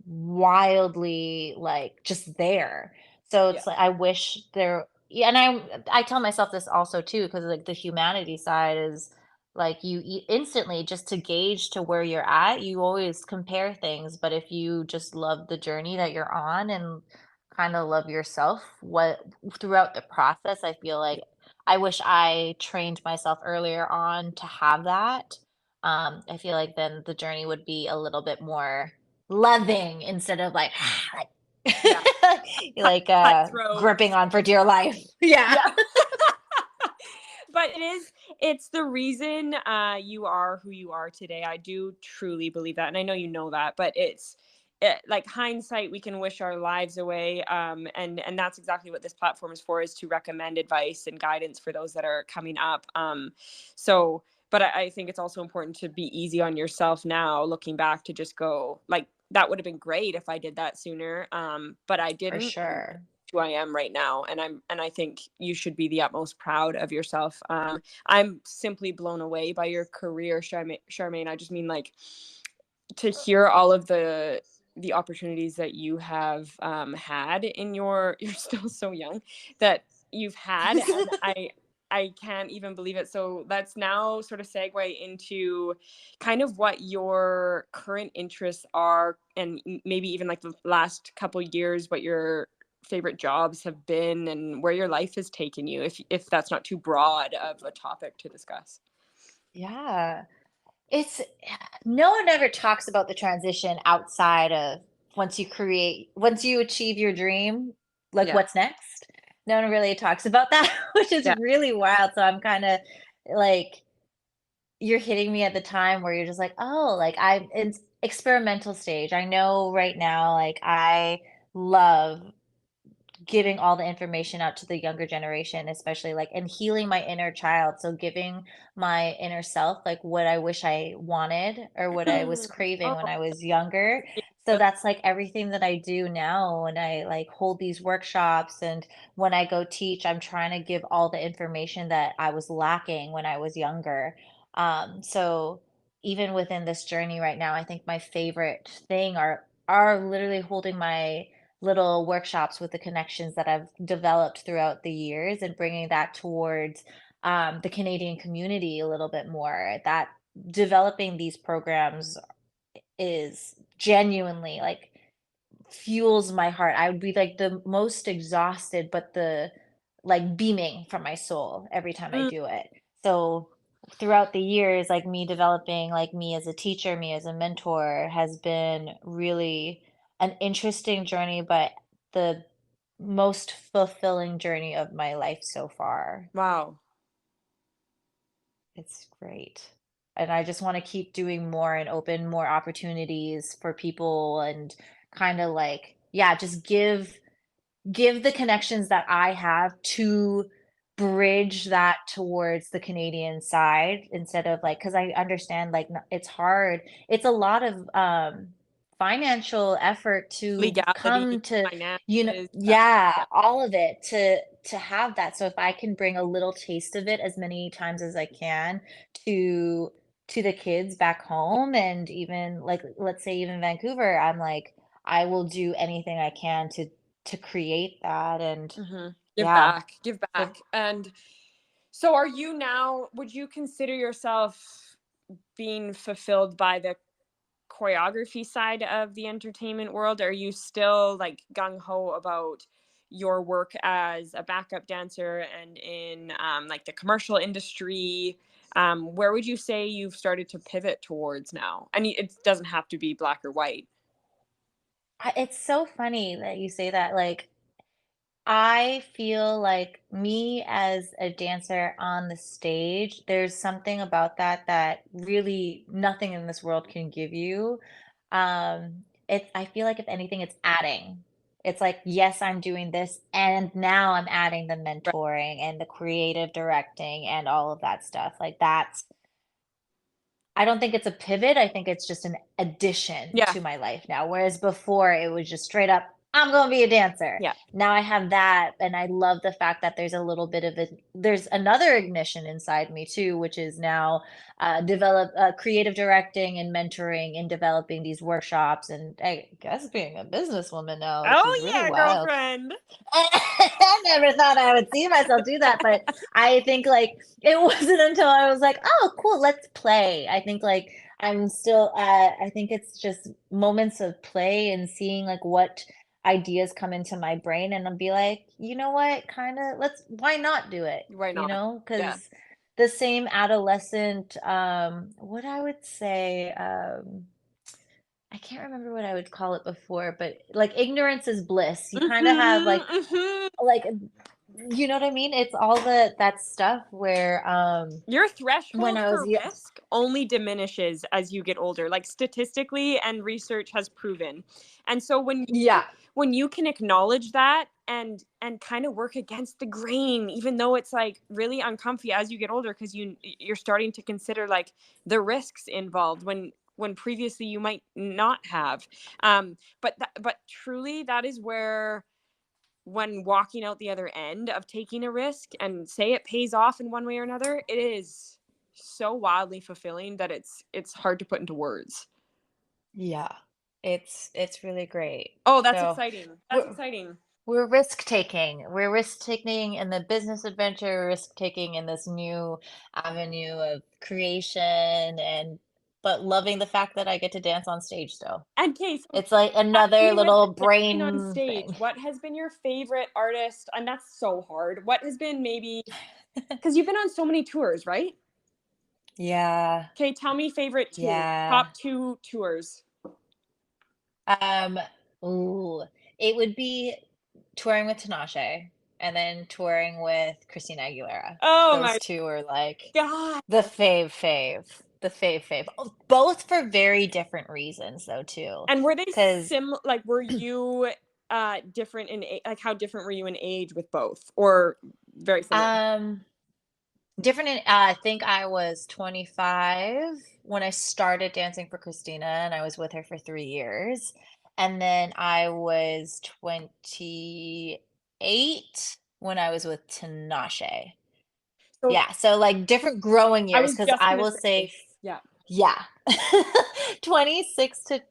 [SPEAKER 1] wildly like just there. So
[SPEAKER 2] Yeah.
[SPEAKER 1] it's like I wish there yeah, and I tell myself this also too, because like the humanity side is like instantly just to gauge to where you're at, you always compare things. But if you just love the journey that you're on and kind of love yourself what throughout the process, I feel like I wish I trained myself earlier on to have that. I feel like then the journey would be a little bit more loving instead of like
[SPEAKER 2] Yeah.
[SPEAKER 1] like
[SPEAKER 2] Cutthroat.
[SPEAKER 1] gripping on for dear life. Yeah.
[SPEAKER 2] Yeah. But it's the reason you are who you are today. I do truly believe that, and I know you know that, but like hindsight, we can wish our lives away, and that's exactly what this platform is for, is to recommend advice and guidance for those that are coming up. So but I think it's also important to be easy on yourself now, looking back, to just go like, that would have been great if I did that sooner, but I
[SPEAKER 1] For
[SPEAKER 2] didn't, and
[SPEAKER 1] sure.
[SPEAKER 2] who I am right now. And I think you should be the utmost proud of yourself. I'm simply blown away by your career, Charmaine. I just mean, like, to hear all of the opportunities that you have had in your you're still so young, that you've had, and I can't even believe it. So let's now sort of segue into kind of what your current interests are, and maybe even like the last couple years, what your favorite jobs have been and where your life has taken you, if that's not too broad of a topic to discuss.
[SPEAKER 1] Yeah. It's no one ever talks about the transition outside of once you achieve your dream, like
[SPEAKER 2] Yeah.
[SPEAKER 1] what's next? No one really talks about that, which is
[SPEAKER 2] Yeah.
[SPEAKER 1] really wild. So I'm kind of like, you're hitting me at the time where you're just like, oh, like I'm in experimental stage. I know right now, like I love giving all the information out to the younger generation, especially like and healing my inner child. So giving my inner self like what I wish I wanted or what I was craving when
[SPEAKER 2] Oh,
[SPEAKER 1] I was younger. So that's like everything that I do now when I like hold these workshops and when I go teach, I'm trying to give all the information that I was lacking when I was younger. So even within this journey right now, I think my favorite thing are literally holding my little workshops with the connections that I've developed throughout the years and bringing that towards the Canadian community a little bit more. That developing these programs is genuinely like fuels my heart. I would be like the most exhausted, but the like beaming from my soul every time I
[SPEAKER 2] mm,
[SPEAKER 1] do it. So throughout the years, like me developing like me as a teacher, me as a mentor has been really an interesting journey, but the most fulfilling journey of my life so far.
[SPEAKER 2] wow.
[SPEAKER 1] It's great. And I just want to keep doing more and open more opportunities for people and kind of like, yeah, just give the connections that I have to bridge that towards the Canadian side instead of like, because I understand like it's hard. It's a lot of financial effort to
[SPEAKER 2] Legality,
[SPEAKER 1] come to,
[SPEAKER 2] finances.
[SPEAKER 1] yeah,
[SPEAKER 2] Yeah.
[SPEAKER 1] all of it to have that. So if I can bring a little taste of it as many times as I can to to the kids back home and even like let's say even Vancouver, I'm like I will do anything I can to create that and
[SPEAKER 2] Give
[SPEAKER 1] yeah.
[SPEAKER 2] back, give
[SPEAKER 1] So
[SPEAKER 2] back. And so are you now, would you consider yourself being fulfilled by the choreography side of the entertainment world? Are you still like gung ho about your work as a backup dancer and in like the commercial industry? Where would you say you've started to pivot towards now? And it doesn't have to be black or white.
[SPEAKER 1] it's so funny that you say that. Like I feel like me as a dancer on the stage, there's something about that that really nothing in this world can give you. It's I feel like if anything, it's adding. It's like, yes, I'm doing this, and now I'm adding the
[SPEAKER 2] Right.
[SPEAKER 1] mentoring and the creative directing and all of that stuff. Like that's I don't think it's a pivot, I think it's just an addition
[SPEAKER 2] Yeah.
[SPEAKER 1] to my life now, whereas before it was just straight up, "I'm gonna be a dancer."
[SPEAKER 2] Yeah.
[SPEAKER 1] Now I have that, and I love the fact that there's another ignition inside me too, which is now, creative directing and mentoring and developing these workshops, and I guess being a businesswoman now, which is
[SPEAKER 2] Oh
[SPEAKER 1] really
[SPEAKER 2] yeah,
[SPEAKER 1] wild.
[SPEAKER 2] girlfriend.
[SPEAKER 1] I never thought I would see myself do that, but I think like it wasn't until I was like, "Oh, cool, let's play." I think like I'm still I think it's just moments of play and seeing like what ideas come into my brain and I'll be like, "You know what? Kind of let's why not do it?"
[SPEAKER 2] Why
[SPEAKER 1] You
[SPEAKER 2] not?
[SPEAKER 1] know,
[SPEAKER 2] Yeah.
[SPEAKER 1] cuz the same adolescent what I would say I can't remember what I would call it before, but like ignorance is bliss. You kind of have
[SPEAKER 2] Mm-hmm.
[SPEAKER 1] like you know what I mean? It's all that stuff where
[SPEAKER 2] Your
[SPEAKER 1] when
[SPEAKER 2] threshold
[SPEAKER 1] I was
[SPEAKER 2] for risk only diminishes as you get older, like statistically, and research has proven. And so
[SPEAKER 1] yeah.
[SPEAKER 2] when you can acknowledge that and kind of work against the grain, even though it's like really uncomfy as you get older, because you're starting to consider like the risks involved when previously you might not have. But truly, that is where, when walking out the other end of taking a risk and say it pays off in one way or another, it is so wildly fulfilling that it's hard to put into words.
[SPEAKER 1] Yeah. It's really great.
[SPEAKER 2] Oh, that's
[SPEAKER 1] So
[SPEAKER 2] exciting. That's
[SPEAKER 1] we're
[SPEAKER 2] exciting.
[SPEAKER 1] we're risk taking. We're risk taking in the business adventure, risk taking in this new avenue of creation and but loving the fact that I get to dance on stage still.
[SPEAKER 2] And Kay, so
[SPEAKER 1] It's like another
[SPEAKER 2] touching with
[SPEAKER 1] little
[SPEAKER 2] dancing on
[SPEAKER 1] brain
[SPEAKER 2] stage,
[SPEAKER 1] thing.
[SPEAKER 2] what has been your favorite artist? And that's so hard. What has been maybe, because you've been on so many tours, right?
[SPEAKER 1] Yeah.
[SPEAKER 2] Okay, tell me favorite two,
[SPEAKER 1] Yeah.
[SPEAKER 2] top two tours.
[SPEAKER 1] Ooh, it would be touring with Tinashe and then touring with Christina Aguilera.
[SPEAKER 2] Oh
[SPEAKER 1] Those
[SPEAKER 2] my
[SPEAKER 1] two are like
[SPEAKER 2] God.
[SPEAKER 1] the fave. Oh, both for very different reasons though too.
[SPEAKER 2] And were they
[SPEAKER 1] Because
[SPEAKER 2] like, were you different in like, how different were you in age with both, or very similar?
[SPEAKER 1] um different I think I was 25 when I started dancing for Christina, and I was with her for 3 years, and then I was 28 when I was with Tinashe.
[SPEAKER 2] So
[SPEAKER 1] Yeah, so, like, different growing
[SPEAKER 2] I
[SPEAKER 1] years,
[SPEAKER 2] was
[SPEAKER 1] because
[SPEAKER 2] just
[SPEAKER 1] I
[SPEAKER 2] gonna
[SPEAKER 1] will
[SPEAKER 2] say,
[SPEAKER 1] say
[SPEAKER 2] yeah.
[SPEAKER 1] yeah. 26 to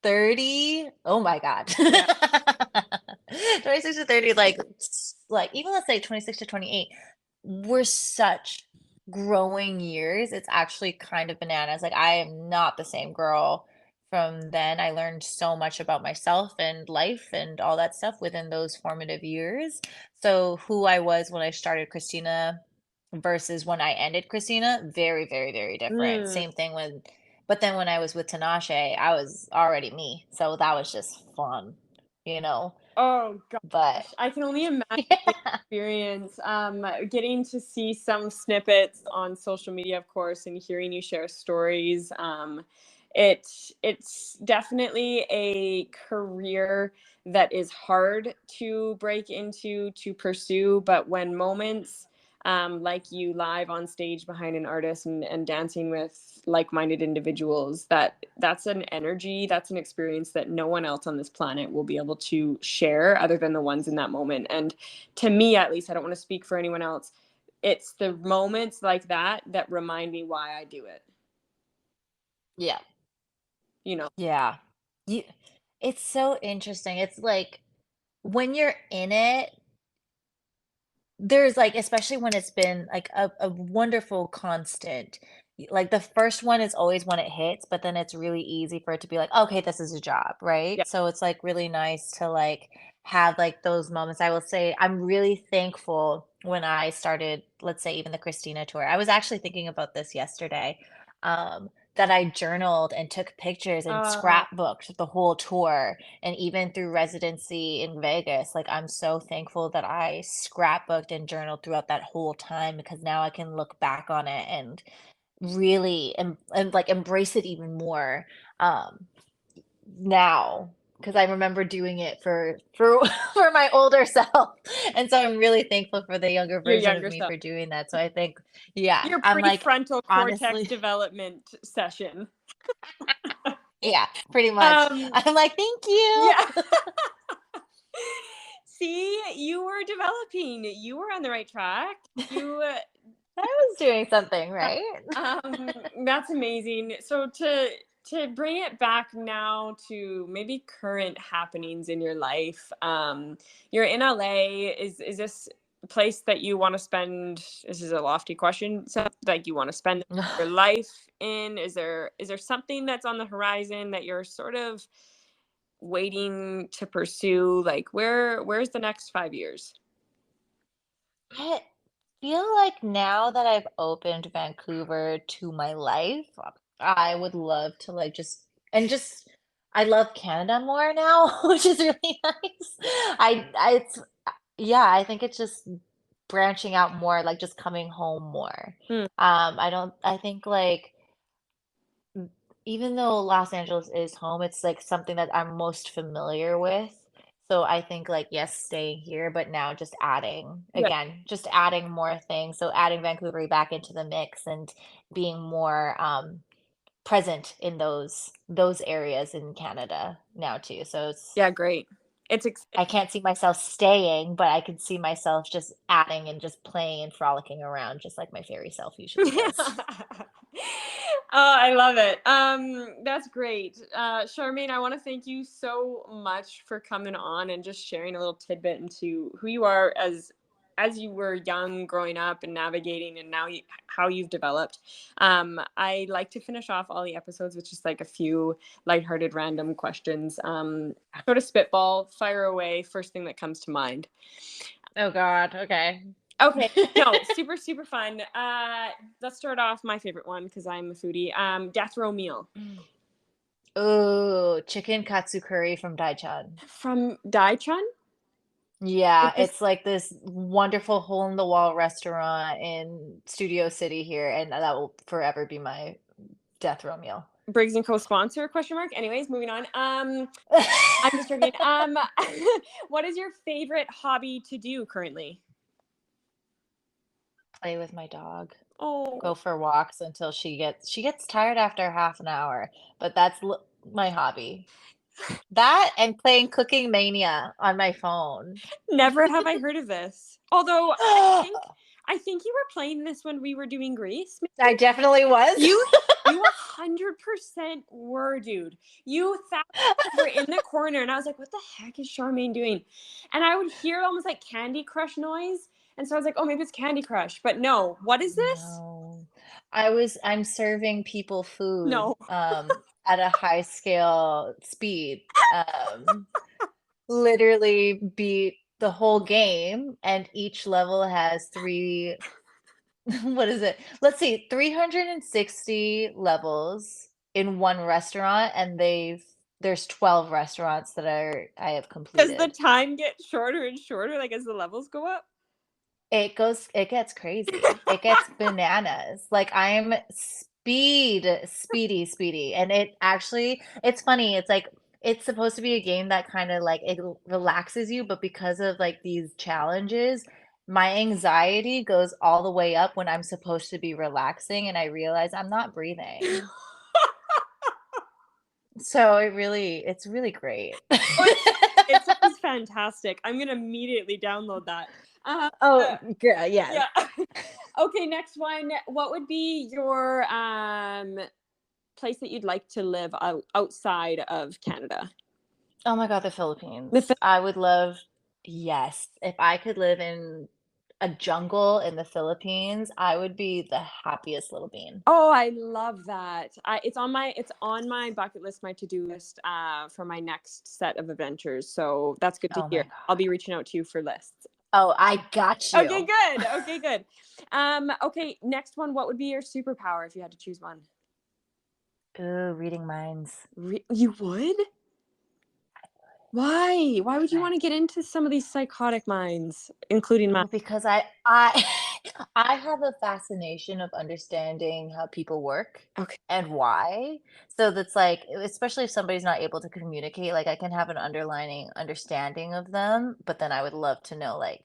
[SPEAKER 1] 30, oh my god.
[SPEAKER 2] Yeah.
[SPEAKER 1] 26 to 30, like, even let's say 26 to 28, were such growing years, it's actually kind of bananas, like, I am not the same girl from then. I learned so much about myself and life and all that stuff within those formative years. So, who I was when I started Christina versus when I ended Christina, very, very, very different.
[SPEAKER 2] Mm.
[SPEAKER 1] Same thing when but then when I was with Tinashe, I was already me, so that was just fun, you know?
[SPEAKER 2] Oh
[SPEAKER 1] But
[SPEAKER 2] gosh, I can only imagine the
[SPEAKER 1] yeah.
[SPEAKER 2] experience. Getting to see some snippets on social media, of course, and hearing you share stories. It's definitely a career that is hard to break into, to pursue, but when moments like you live on stage behind an artist and dancing with like-minded individuals, that's an energy, that's an experience that no one else on this planet will be able to share other than the ones in that moment. And to me, at least, I don't want to speak for anyone else, it's the moments like that that remind me why I do it,
[SPEAKER 1] Yeah.
[SPEAKER 2] you know.
[SPEAKER 1] Yeah. You it's so interesting. It's like when you're in it, there's, like especially when it's been, like, a wonderful constant, like, the first one is always when it hits, but then it's really easy for it to be like, "Okay, this is a job,"
[SPEAKER 2] Yeah.
[SPEAKER 1] right? So it's, like, really nice to, like, have, like, those moments. I will say I'm really thankful when I started, let's say, even the Christina tour. I was actually thinking about this yesterday, that I journaled and took pictures and
[SPEAKER 2] uh,
[SPEAKER 1] scrapbooked the whole tour, and even through residency in Vegas, like, I'm so thankful that I scrapbooked and journaled throughout that whole time because now I can look back on it and really like, embrace it even more, um, now, because I remember doing it for for my older self, and so I'm really thankful for the younger
[SPEAKER 2] your
[SPEAKER 1] version of
[SPEAKER 2] younger
[SPEAKER 1] me
[SPEAKER 2] self,
[SPEAKER 1] for doing that, so I think yeah,
[SPEAKER 2] your
[SPEAKER 1] I'm like,
[SPEAKER 2] prefrontal cortex
[SPEAKER 1] honestly
[SPEAKER 2] development session.
[SPEAKER 1] yeah, pretty much.
[SPEAKER 2] um
[SPEAKER 1] I'm like, "Thank you."
[SPEAKER 2] yeah. See, you were developing. You were on the right track. You,
[SPEAKER 1] I was doing something right.
[SPEAKER 2] that's amazing. So to bring it back now to maybe current happenings in your life, you're in LA. Is this a place that you want to spend? This is a lofty question. So, like, you want to spend your life in? Is there something that's on the horizon that you're sort of waiting to pursue? Like, where's the next 5 years?
[SPEAKER 1] I feel like now that I've opened Vancouver to my life, I would love to like just I love Canada more now, which is really nice. It's yeah, I think it's just branching out more, like just coming home more.
[SPEAKER 2] Hmm.
[SPEAKER 1] I think like even though Los Angeles is home, it's like something that I'm most familiar with. So I think like yes, staying here, but now just adding
[SPEAKER 2] Yeah,
[SPEAKER 1] again, just adding more things. So adding Vancouver back into the mix and being more present in those areas in Canada now too. So it's
[SPEAKER 2] yeah, great.
[SPEAKER 1] I can't see myself staying, but I can see myself just adding and just playing and frolicking around just like my fairy self usually does.
[SPEAKER 2] Oh, I love it. That's great. Charmaine, I want to thank you so much for coming on and just sharing a little tidbit into who you are as you were young growing up and navigating, and now how you've developed. I like to finish off all the episodes with just like a few lighthearted random questions. Sort of spitball, fire away, first thing that comes to mind.
[SPEAKER 1] Oh God, okay.
[SPEAKER 2] Okay, no, super, super fun. Let's start off my favorite one because I'm a foodie. Death row meal.
[SPEAKER 1] Oh, chicken katsu curry from Daichan.
[SPEAKER 2] From Daichun?
[SPEAKER 1] Yeah,
[SPEAKER 2] Like this
[SPEAKER 1] it's like this wonderful hole in the wall restaurant in Studio City here, and that will forever be my death row meal.
[SPEAKER 2] Briggs and Co sponsor question mark. Anyways, moving on. I'm just joking. What is your favorite hobby to do currently?
[SPEAKER 1] Play with my dog.
[SPEAKER 2] Oh,
[SPEAKER 1] Go for walks until she gets tired after half an hour, but that's my hobby. That and playing Cooking Mania on my phone.
[SPEAKER 2] never have I heard of this. Although I think you were playing this when we were doing Greece.
[SPEAKER 1] I definitely was.
[SPEAKER 2] You you 100% were, dude. You were in the corner, and I was like, "What the heck is Charmaine doing?" And I would hear almost like Candy Crush noise, and so I was like, "Oh, maybe it's Candy Crush." But no, what is this?
[SPEAKER 1] No. I'm serving people food
[SPEAKER 2] No.
[SPEAKER 1] at a high scale speed. Literally beat the whole game, and each level has three, what is it? Let's see, 360 levels in one restaurant, and there's 12 restaurants that I have
[SPEAKER 2] Does the
[SPEAKER 1] completed.
[SPEAKER 2] time get shorter and shorter, like as the levels go up?
[SPEAKER 1] It gets crazy. It gets bananas. Like I'm speedy. And it's funny. It's like, it's supposed to be a game that kind of like it relaxes you, but because of like these challenges, my anxiety goes all the way up when I'm supposed to be relaxing and I realize I'm not breathing. So it's really great.
[SPEAKER 2] Oh, it sounds fantastic. I'm gonna immediately download that. Uh,
[SPEAKER 1] Oh, girl, yes.
[SPEAKER 2] yeah. Okay, next one. What would be your place that you'd like to live outside of Canada?
[SPEAKER 1] Oh my God, the
[SPEAKER 2] The
[SPEAKER 1] Philippines. I would love, yes, if I could live in a jungle in the Philippines, I would be the happiest little bean.
[SPEAKER 2] Oh, I love that. It's on my bucket list, my to-do list for my next set of adventures. So that's good to
[SPEAKER 1] Oh
[SPEAKER 2] hear.
[SPEAKER 1] my
[SPEAKER 2] I'll
[SPEAKER 1] God.
[SPEAKER 2] be reaching out to you for lists.
[SPEAKER 1] Oh, I got
[SPEAKER 2] Okay,
[SPEAKER 1] you.
[SPEAKER 2] good. Okay, good. Okay, next one. What would be your superpower if you had to choose one?
[SPEAKER 1] Ooh, reading minds.
[SPEAKER 2] You would? Why? Why would you want
[SPEAKER 1] I
[SPEAKER 2] to get into some of these psychotic minds, including mine?
[SPEAKER 1] Well, because I I have a fascination of understanding how people work
[SPEAKER 2] Okay.
[SPEAKER 1] and why. So that's like, especially if somebody's not able to communicate, like I can have an underlining understanding of them, but then I would love to know like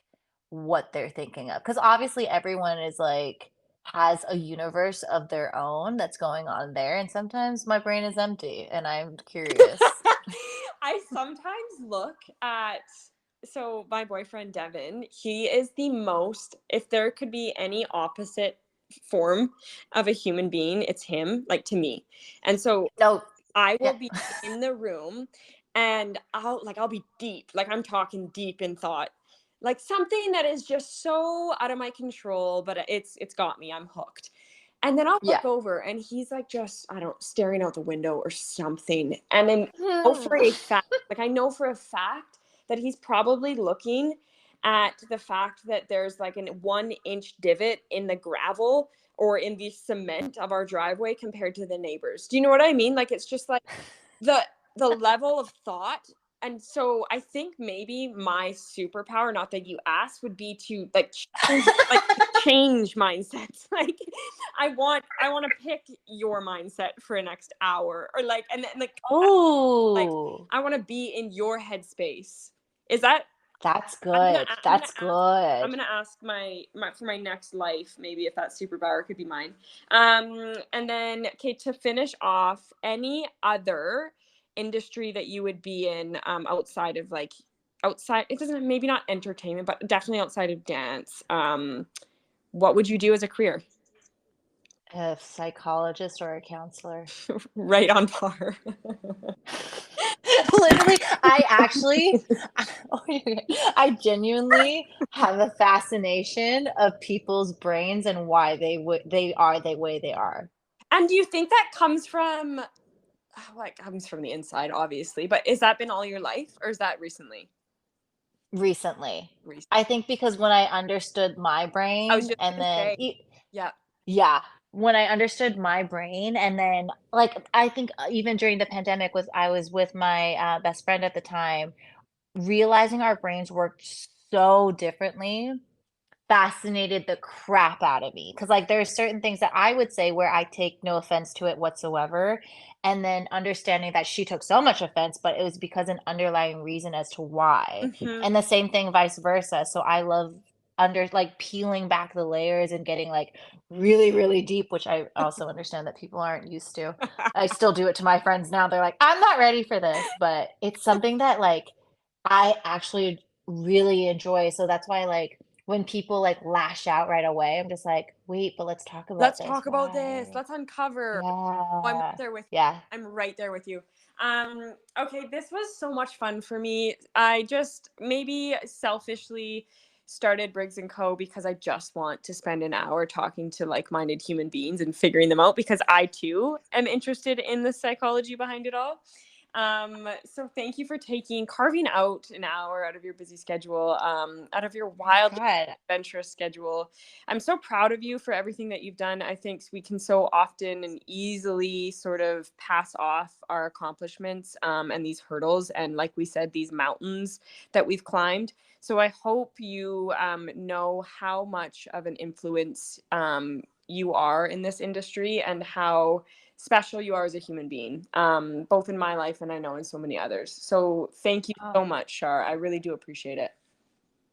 [SPEAKER 1] what they're thinking of. Because obviously everyone is like has a universe of their own that's going on there. And sometimes my brain is empty and I'm curious.
[SPEAKER 2] I sometimes look at so my boyfriend Devin, he is the most if there could be any opposite form of a human being, it's him, like to me. And so
[SPEAKER 1] No,
[SPEAKER 2] I will
[SPEAKER 1] yeah.
[SPEAKER 2] be in the room and I'll be deep, like I'm talking deep in thought. Like something that is just so out of my control, but it's got me. I'm hooked. And then I'll
[SPEAKER 1] Yeah.
[SPEAKER 2] look over and he's like just, I don't, staring out the window or something. And then
[SPEAKER 1] Hmm.
[SPEAKER 2] I know for a fact that he's probably looking at the fact that there's like an 1 inch divot in the gravel or in the cement of our driveway compared to the neighbors. Do you know what I mean? Like it's just like the the level of thought. And so I think maybe my superpower, not that you asked, would be to change mindsets. Like I want to pick your mindset for a next hour or like and then like
[SPEAKER 1] Oh.
[SPEAKER 2] I want to be in your headspace. Is that
[SPEAKER 1] That's
[SPEAKER 2] I'm gonna
[SPEAKER 1] good.
[SPEAKER 2] I'm gonna
[SPEAKER 1] That's
[SPEAKER 2] ask I'm
[SPEAKER 1] good.
[SPEAKER 2] gonna ask my for my next life maybe if that superpower could be mine. And then okay, to finish off, any other industry that you would be in outside of like outside it doesn't maybe not entertainment but definitely outside of dance. What would you do as a career?
[SPEAKER 1] A psychologist or a counselor.
[SPEAKER 2] Right on par.
[SPEAKER 1] Literally, I actually, I genuinely have a fascination of people's brains and why they are the way they are.
[SPEAKER 2] And do you think that comes from well, it comes from the inside, obviously, but has that been all your life or is that recently?
[SPEAKER 1] Recently.
[SPEAKER 2] Recent.
[SPEAKER 1] I think because when I understood my
[SPEAKER 2] I was
[SPEAKER 1] brain
[SPEAKER 2] just
[SPEAKER 1] and
[SPEAKER 2] gonna
[SPEAKER 1] then
[SPEAKER 2] say, yeah.
[SPEAKER 1] yeah. when I understood my brain, and then, like, I think even during the pandemic I was with my, best friend at the time, realizing our brains worked so differently fascinated the crap out of me, because like, there are certain things that I would say where I take no offense to it whatsoever, and then understanding that she took so much offense, but it was because an underlying reason as to why,
[SPEAKER 2] Hmm.
[SPEAKER 1] and the same thing vice versa, so I love like, peeling back the layers and getting, like, really, really deep, which I also understand that people aren't used to. I still do it to my friends now, they're like, "I'm not ready for this," but it's something that, like, I actually really enjoy, so that's why, like, when people, like, lash out right away, I'm just like, "Wait, but let's talk about
[SPEAKER 2] Let's
[SPEAKER 1] this.
[SPEAKER 2] talk about this.
[SPEAKER 1] Why?"
[SPEAKER 2] Let's uncover. Oh, I'm right
[SPEAKER 1] Yeah.
[SPEAKER 2] there with you.
[SPEAKER 1] Yeah.
[SPEAKER 2] I'm right there with you. Okay, this was so much fun for me. I just maybe selfishly started Briggs and Co. because I just want to spend an hour talking to like-minded human beings and figuring them out because I too am interested in the psychology behind it all. So thank you for carving out an hour out of your busy schedule, out of your
[SPEAKER 1] Oh my
[SPEAKER 2] wildly
[SPEAKER 1] god.
[SPEAKER 2] adventurous schedule. I'm so proud of you for everything that you've done. I think we can so often and easily sort of pass off our accomplishments, and these hurdles, and like we said, these mountains that we've climbed. So I hope you know how much of an influence you are in this industry and how special you are as a human being, both in my life and I know in so many others. So thank you
[SPEAKER 1] Oh,
[SPEAKER 2] so much, Shar. I really do appreciate it.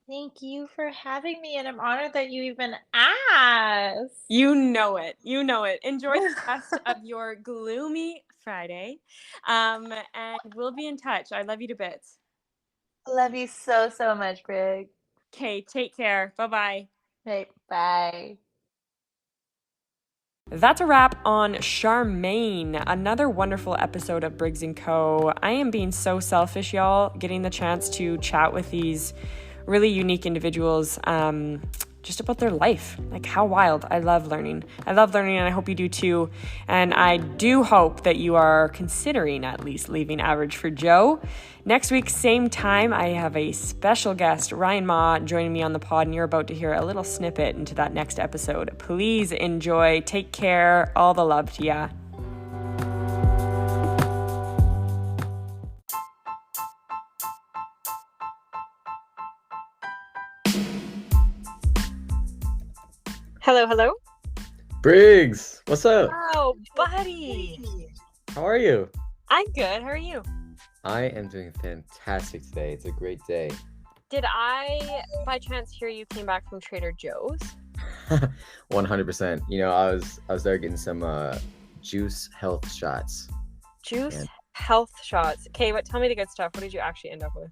[SPEAKER 1] thank you for having me, and I'm honored that you even asked.
[SPEAKER 2] You know it. You know it. Enjoy the rest of your gloomy Friday. And we'll be in touch. I love you to bits.
[SPEAKER 1] Love you so, so much, Greg.
[SPEAKER 2] Okay, take care. Bye bye.
[SPEAKER 1] Right, bye.
[SPEAKER 2] That's a wrap on Charmaine, another wonderful episode of Briggs & Co. I am being so selfish, y'all, getting the chance to chat with these really unique individuals just about their life. Like, how wild. I love learning. And I hope you do too. And I do hope that you are considering at least leaving Average for Joe. Next week, same time, I have a special guest, Ryan Ma, joining me on the pod, and you're about to hear a little snippet into that next episode. Please enjoy. Take care. All the love to ya. Hello, hello.
[SPEAKER 3] Briggs, what's up?
[SPEAKER 2] Oh, buddy.
[SPEAKER 3] How are you?
[SPEAKER 2] I'm good. How are you?
[SPEAKER 3] I am doing fantastic today. It's a great day.
[SPEAKER 2] Did I, by chance, hear you came back from Trader Joe's?
[SPEAKER 3] 100%. You know, I was there getting some juice health shots.
[SPEAKER 2] Juice
[SPEAKER 3] And
[SPEAKER 2] health shots. Okay, but tell me the good stuff. What did you actually end up with?